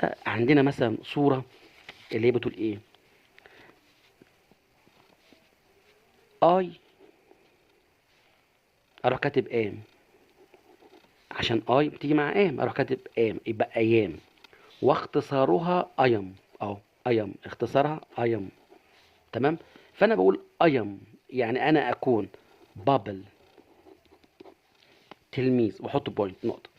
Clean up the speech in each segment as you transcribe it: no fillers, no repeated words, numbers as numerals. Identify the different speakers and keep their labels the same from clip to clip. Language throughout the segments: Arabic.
Speaker 1: كده عندنا مثلا صورة اللي هي بتقول ايه؟ اي، اروح كاتب ام، عشان اي بتيجي مع ام اروح كاتب ام، يبقى ايام، واختصارها ايم. اهو ايم اختصارها ايم. تمام. فانا بقول ايم يعني انا اكون بابل تلميذ، واحط بوينت نقطة.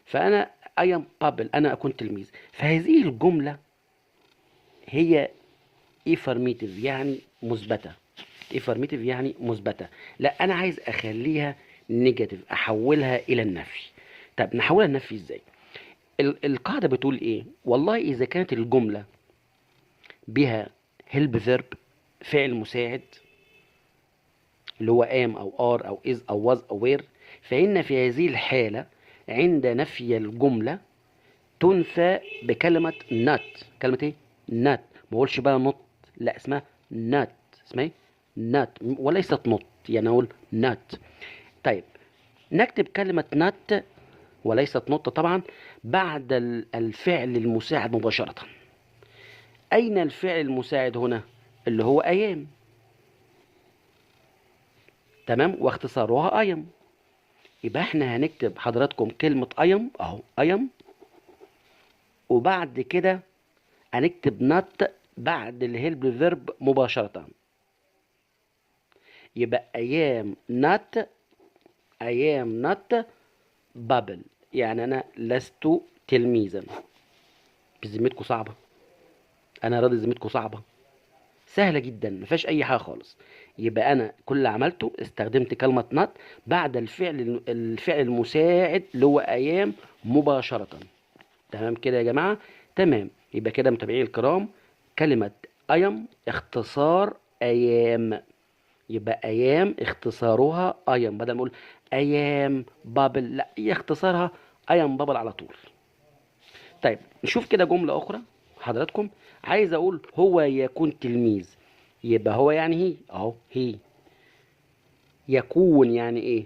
Speaker 1: فانا ايم بابل انا اكون تلميذ. فهذه الجملة هي افرميتيف يعني مثبتة. افرميتيف يعني مثبتة. لا انا عايز اخليها نيجاتيف، احولها الى النفي. طب نحولها النفي ازاي؟ القاعدة بتقول ايه؟ والله اذا كانت الجملة بها help verb، فعل مساعد اللي هو am او are او is او was او were، فإن في هذه الحالة عند نفي الجملة تنفى بكلمة not. كلمة ايه؟ not. ما اقولش بقى not، لا اسمها not. اسمها ايه؟ not وليست not، يعني اقول not. طيب نكتب كلمة not وليست not طبعا بعد الفعل المساعد مباشرة. أين الفعل المساعد هنا؟ اللي هو أيام. تمام، واختصارها أيم. يبقى احنا هنكتب حضراتكم كلمة أيم أهو أيم، وبعد كده هنكتب نت بعد الهيلب فيرب مباشرة. يبقى أيام نت، أيام نت بابل، يعني أنا لست تلميذا. بذمتكم صعبة؟ أنا راضي ذمتكم صعبة؟ سهلة جدا، ما فيهاش أي حاجة خالص. يبقى أنا كل اللي عملته استخدمت كلمة نت بعد الفعل المساعد اللي هو أيام مباشرة. تمام كده يا جماعة؟ تمام. يبقى كده متابعين الكرام، كلمة أيام اختصار أيام. يبقى أيام اختصارها أيام، بدل ما أقول أيام بابل، لا هي اختصارها أيام بابل على طول. طيب نشوف كده جملة أخرى حضراتكم. عايز أقول هو يكون تلميذ، يبقى هو يعني هي أهو هي. يكون يعني إيه؟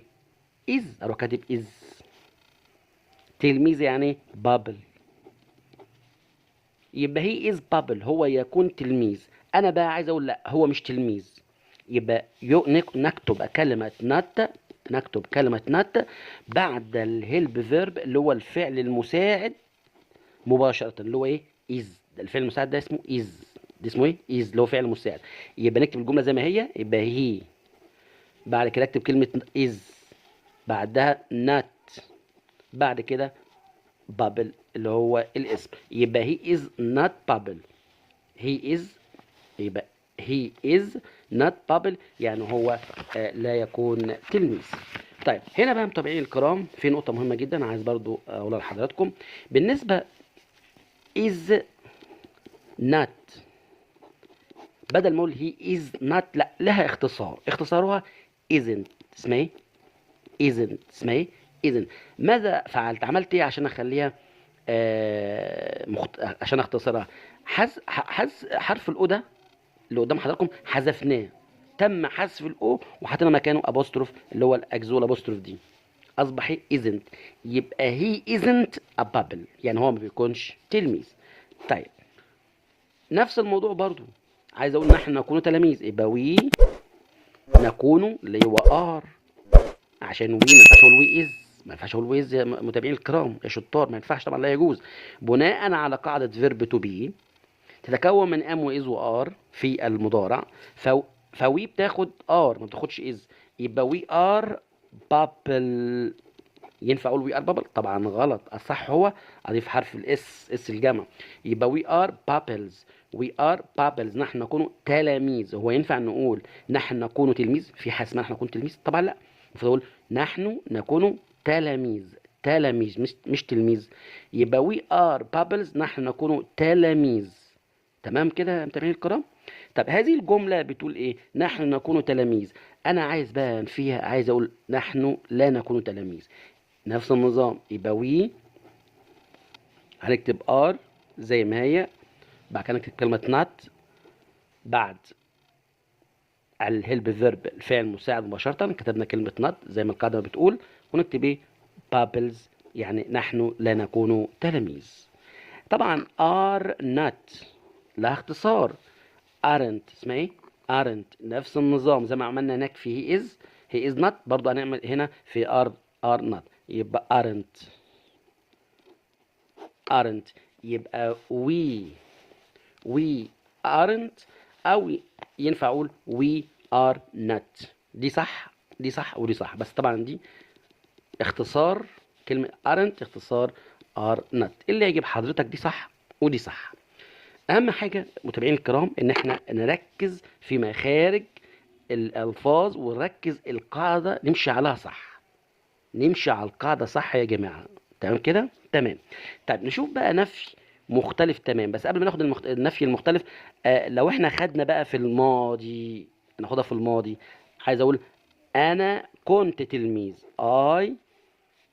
Speaker 1: إز، أروح كاتب إز. تلميذ يعني إيه؟ بابل. يبقى هي از بابل، هو يكون تلميذ. انا بقى عايز اقول لا هو مش تلميذ. يبقى نكتب كلمة نت، نكتب كلمة نت بعد الهيلب فيرب اللي هو الفعل المساعد مباشرة، اللي هو ايه؟ از. الفعل المساعد ده اسمه از. ده اسمه ايه؟ از، اللي هو فعل مساعد. يبقى نكتب الجملة زي ما هي، يبقى هي، بعد كده اكتب كلمة از، بعدها نت، بعد كده بابل اللي هو الاسم. يبقى هي از نوت بابل. هي از، يبقى he is not Babel، يعني هو لا يكون تلميذ. طيب هنا بقى متابعين الكرام في نقطة مهمة جدا عايز برضو أقولها لحضراتكم. بالنسبة is not، بدل ما أقول he is not، لا لها اختصار، اختصارها isn't. اسمها ايه؟ isn't. اسمها ايه؟ isn't. ماذا فعلت؟ عملت ايه عشان اخليها عشان اختصرها؟ حرف الأو ده اللي قدام حضراتكم حذفناه، تم حذف الاو وحطينا مكانه ابوستروف اللي هو الاكزول ابوستروف دي، اصبح isn't. يبقى هي isn't a bubble، يعني هو ما بيكونش تلميذ. طيب نفس الموضوع برضو عايز اقول نحن نكون تلاميذ، يبقى وي نكون اللي هو ار، عشان وي ما ينفعش اقول وي از، ما ينفعش اقول وي از يا متابعين الكرام يا شطار، ما ينفعش طبعا، لا يجوز. بناء على قاعده فيرب تو بي تتكون من ام واز وار في المضارع، فوي بتاخد ار ما بتاخدش از، يبقى وي ار بابل. ينفع اقول وي ار بابل؟ طبعا غلط، الصح هو اضيف حرف الاس، اس الجمع. يبقى وي ار بابلز، وي ار بابلز، نحن نكون تلاميذ. هو ينفع نقول نحن نكون تلميذ؟ في حاجه اسمها نحن نكون تلميذ؟ طبعا لا. المفروض اقول نحن نكون تلاميذ، تلاميذ مش تلميذ. يبقى وي ار بابلز، نحن نكون تلاميذ. تمام كده يا متابعين الكرام؟ طب هذه الجملة بتقول ايه؟ نحن نكون تلاميذ. انا عايز بقى فيها، عايز اقول نحن لا نكون تلاميذ. نفس النظام، يبقى وي هنكتب ار زي ما هي، بعد كده نكتب كلمة نات بعد الهيلب فيرب الفعل المساعد مباشرة، كتبنا كلمة نات زي ما القاعدة بتقول، ونكتب ايه؟ بابلز، يعني نحن لا نكون تلاميذ. طبعا are not لها اختصار. aren't اسمها ايه؟ aren't نفس النظام زي ما عملنا هناك في he is not، برضو هنعمل هنا في are not. يبقى aren't يبقى we aren't، او ينفع اقول we are not. دي صح ودي صح، بس طبعا دي اختصار كلمة aren't، اختصار are not. اللي يجيب حضرتك دي صح ودي صح. اهم حاجة متابعين الكرام ان احنا نركز في مخارج الالفاظ، ونركز القاعدة نمشي عليها صح، نمشي على القاعدة صح يا جماعة. تمام كده؟ تمام. طيب نشوف بقى نفي مختلف. تمام، بس قبل ما ناخد النفي المختلف، لو احنا خدنا بقى في الماضي، ناخدها في الماضي. عايز اقول انا كنت تلميذ. I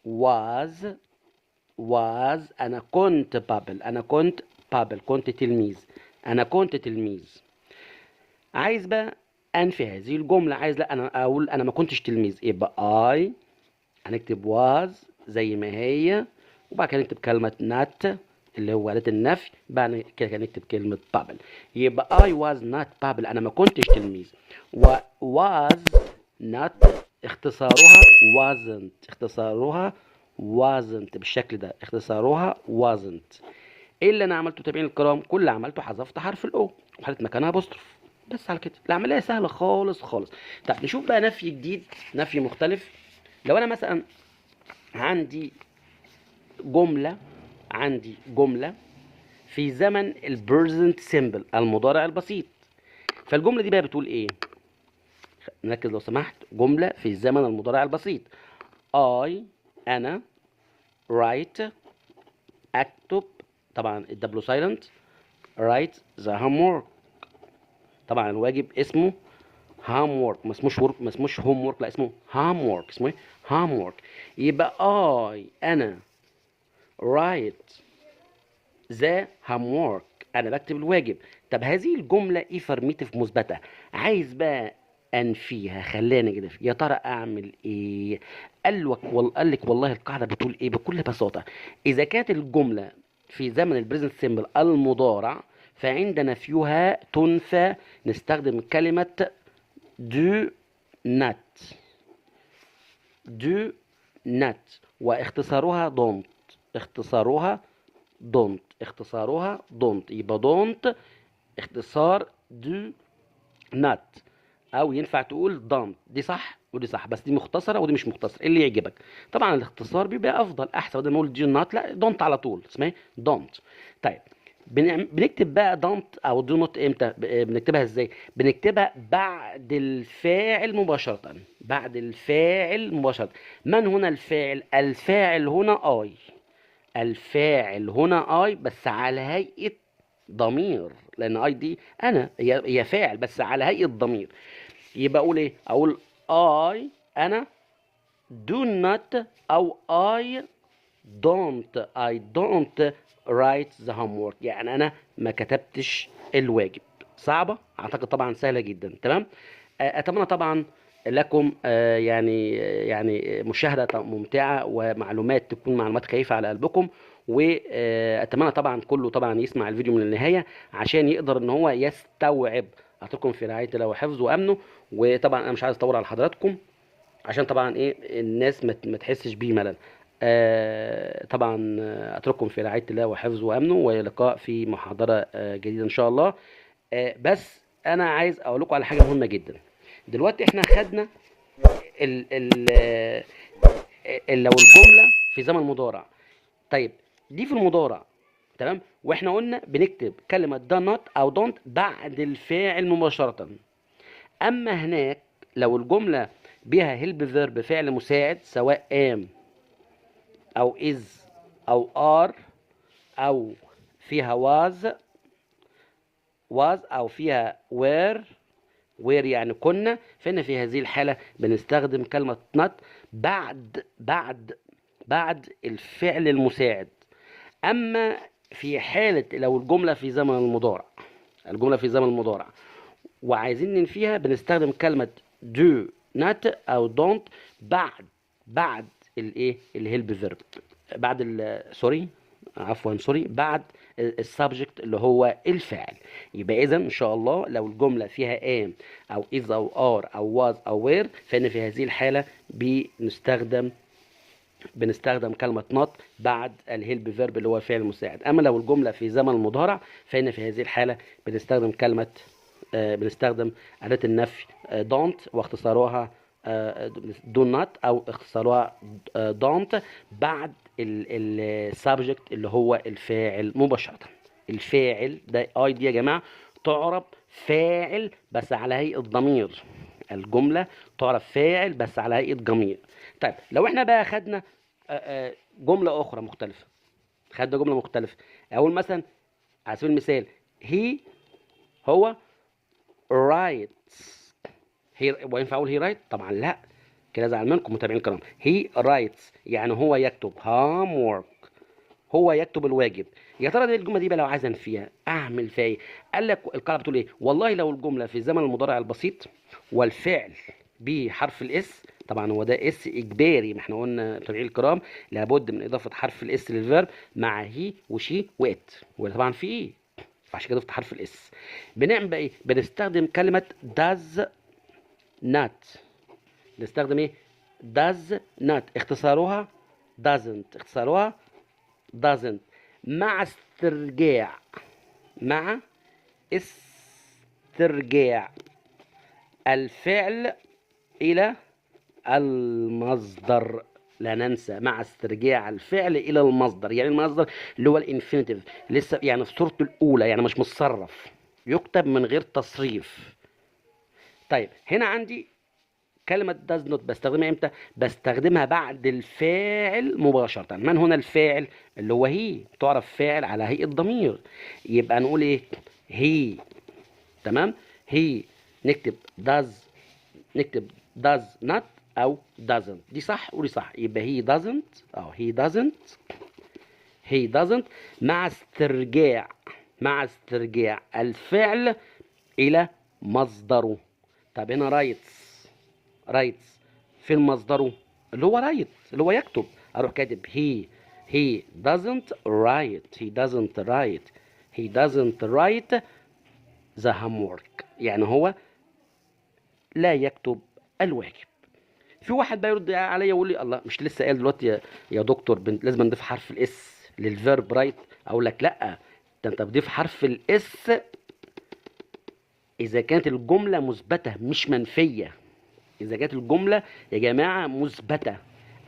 Speaker 1: was انا كنت بابل، كنت تلميذ، انا كنت تلميذ. عايز بقى انفي هذه الجملة، عايز لا انا اقول انا ما كنتش تلميذ، يبقى I هنكتب was زي ما هي، وبعد كده نكتب كلمة not اللي هو أداة النفي، بعد كده نكتب كلمة بابل. يبقى I was not بابل، أنا ما كنتش تلميذ. و was not اختصارها wasn't بالشكل ده، اختصارها wasn't. ايه اللي انا عملته متابعين الكرام؟ كل اللي عملته حذفت حرف الاو وحطيت مكانها apostrophe، بس على كده. العمليه سهله خالص خالص. طب نشوف بقى نفي جديد، نفي مختلف. لو انا مثلا عندي جملة في زمن البريزنت سيمبل، المضارع البسيط، فالجملة دي بقى بتقول ايه؟ نركز لو سمحت. جملة في زمن المضارع البسيط. أنا write أكتب، طبعا الدبلو سايلنت، write the homework، طبعا الواجب اسمه homework، ما اسموش homework، لا اسمه homework. اسمه ايه؟ homework. يبقى أنا write the homework، انا بكتب الواجب. طب هذه الجمله افرميتيف مثبته، عايز بقى انفيها، خلينا كده يا ترى اعمل ايه؟ قال لك والله القاعده بتقول ايه بكل بساطه. اذا كانت الجمله في زمن البريزنت سيمبل المضارع، فعند نفيها تنفى نستخدم كلمه do not واختصارها don't. يبقى don't اختصار do not، او ينفع تقول don't. دي صح ودي صح، بس دي مختصره ودي مش مختصره، اللي يعجبك. طبعا الاختصار بيبقى افضل احسن، بدل ما اقول do not لا don't على طول، اسمها don't. طيب بنكتب بقى don't او do not امتى؟ بنكتبها ازاي؟ بنكتبها بعد الفاعل مباشره، من هنا الفاعل؟ الفاعل هنا اي بس على هيئة ضمير، لان اي دي انا هي فاعل بس على هيئة ضمير. يبقى اقول ايه؟ اقول انا do not او I don't write the homework، يعني انا ما كتبتش الواجب. صعبة؟ اعتقد طبعا سهلة جدا. تمام. اتمنى طبعا لكم يعني مشاهدة ممتعة ومعلومات تكون معلومات خفيفة على قلبكم، واتمنى طبعا كله طبعا يسمع الفيديو من النهاية عشان يقدر ان هو يستوعب. اترككم في رعاية الله وحفظه وامنه. وطبعا انا مش عايز اطول على حضراتكم عشان طبعا ايه الناس ما تحسش بيه ملل. طبعا اترككم في رعاية الله وحفظه وامنه، ولقاء في محاضرة جديدة ان شاء الله. بس انا عايز اقول لكم على حاجة مهمة جدا. دلوقتي احنا خدنا ال ال لو الجملة في زمن مضارع، طيب دي في المضارع، تمام، واحنا قلنا بنكتب كلمة do not او don't بعد الفاعل مباشرة. اما هناك لو الجملة بها help verb فعل مساعد، سواء am او is او are او فيها was او فيها were يعني كنا، فإن في هذه الحالة بنستخدم كلمة not بعد الفعل المساعد. أما في حالة لو الجملة في زمن المضارع وعايزين ننفيها، بنستخدم كلمة do not أو don't بعد الايه الهيلب فيرب، بعد سوري بعد السبجكت اللي هو الفاعل. يبقى اذا ان شاء الله لو الجمله فيها ام او از او ار او واز او وير، فان في هذه الحاله بنستخدم كلمة not بعد الهيلب فيرب اللي هو الفعل المساعد. أما لو الجملة في زمن المضارع فإن في هذه الحالة بنستخدم أداة النفي don't واختصارها do not أو اختصارها don't بعد السبجكت اللي هو الفاعل مباشرة. الفاعل ده اي دي يا جماعة تعرب فاعل بس على هيئة ضمير. الجملة تعرف فاعل بس على هيئة ضمير. طيب لو احنا بقى خدنا جملة أخرى مختلفة، أقول مثلا على سبيل المثال هو writes. وينفع أقول he write؟ طبعا لا، كده أزعل منكم متابعين الكرام. he writes يعني هو يكتب homework، هو يكتب الواجب. يا ترى دي الجمله دي بقى لو عايز انفيها اعمل فيها ايه؟ قال لك القاعده بتقول ايه؟ والله لو الجمله في زمن المضارع البسيط والفعل بحرف الاس، طبعا هو ده اس اجباري، ما احنا قلنا متابعين الكرام لابد من اضافه حرف الاس للفيرب مع هي وشي وات، وطبعا في ايه، فعشان كده ضفت حرف الاس. بنعمل بقى ايه؟ بنستخدم كلمه does not. نستخدم ايه؟ does not اختصارها doesn't مع استرجاع الفعل إلى المصدر. لا ننسى مع استرجاع الفعل إلى المصدر. يعني المصدر اللي هو الانفينيتيف لسه يعني في صورته الأولى، يعني مش متصرف، يكتب من غير تصريف. طيب هنا عندي كلمة does not بستخدمها امتى؟ بستخدمها بعد الفاعل مباشرة. من هنا الفاعل؟ اللي هو هي، تعرف فاعل على هيئة ضمير. يبقى نقول ايه؟ هي. تمام؟ هي نكتب does not او doesn't. دي صح ودي صح. يبقى he doesn't مع استرجاع الفعل إلى مصدره. طب هنا رايتس فين مصدره؟ اللي هو رايت، اللي هو يكتب. اروح كاتب he doesn't write the homework، يعني هو لا يكتب الواجب. في واحد بقى يرد عليا ويقول لي الله، مش لسه قال دلوقتي يا دكتور لازم نضيف حرف الاس للفيرب رايت؟ اقول لك لا، ده انت بتضيف حرف الاس اذا كانت الجمله مثبته مش منفيه. إذا كانت الجملة يا جماعة مثبتة،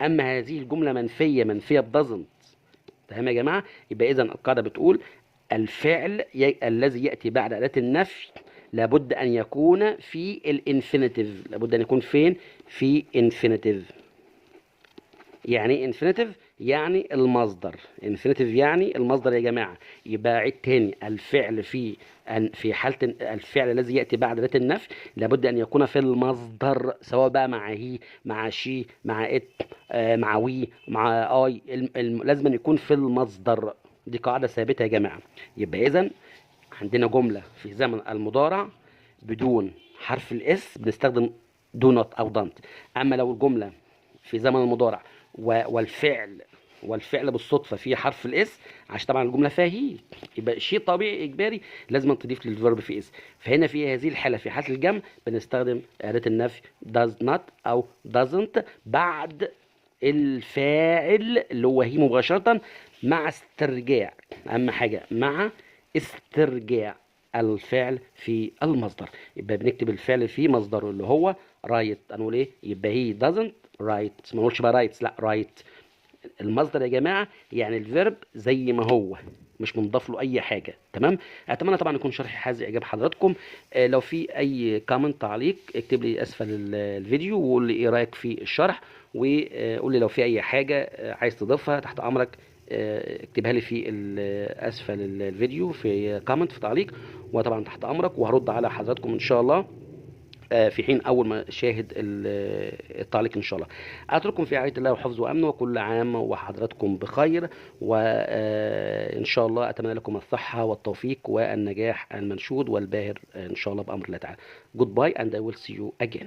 Speaker 1: أما هذه الجملة منفية بدازنت. تمام يا جماعة؟ يبقى إذا القاعدة بتقول الفعل الذي يأتي بعد أداة النفي لابد أن يكون في الانفينيتيف. لابد أن يكون فين؟ في انفينيتيف. يعني ايه انفينيتيف؟ يعني المصدر. انفينيتيف يعني المصدر يا جماعه. يبقى عيد تاني، الفعل في حاله الفعل الذي ياتي بعد اداه النفي لابد ان يكون في المصدر، سواء بقى مع هي، مع شي، مع ات، مع وي، مع اي، لازم أن يكون في المصدر. دي قاعده ثابته يا جماعه. يبقى اذا عندنا جمله في زمن المضارع بدون حرف الاس بنستخدم دو نوت او دونت. اما لو الجمله في زمن المضارع والفعل بالصدفه في حرف الاس، عشان طبعا الجمله فيها هي، يبقى شيء طبيعي اجباري لازم تضيف للفيرب في اس. فهنا في هذه الحاله في حاله الجمع بنستخدم اداه النفي does not او doesn't بعد الفاعل اللي هو هي مباشره مع استرجاع، اهم حاجه مع استرجاع الفعل في المصدر. يبقى بنكتب الفعل في مصدره اللي هو رايت. هنقول ايه؟ يبقى هي doesn't write، ما نقولش بقى رايتس، لا رايت. المصدر يا جماعه يعني الفيرب زي ما هو، مش منضاف له اي حاجه. تمام؟ اتمنى طبعا يكون شرحي حاز اعجاب حضراتكم. لو في اي كومنت تعليق اكتب لي اسفل الفيديو وقول لي ايه رايك في الشرح، وقول لي لو في اي حاجه عايز تضيفها تحت امرك اكتبها لي في اسفل الفيديو في كومنت في تعليق، وطبعا تحت امرك وهرد على حضراتكم ان شاء الله في حين اول ما اشاهد التعليق ان شاء الله. اترككم في رعايه الله وحفظه وامنه، وكل عام وحضراتكم بخير، وان شاء الله اتمنى لكم الصحه والتوفيق والنجاح المنشود والباهر ان شاء الله بامر الله تعالى. Goodbye and I will see you again.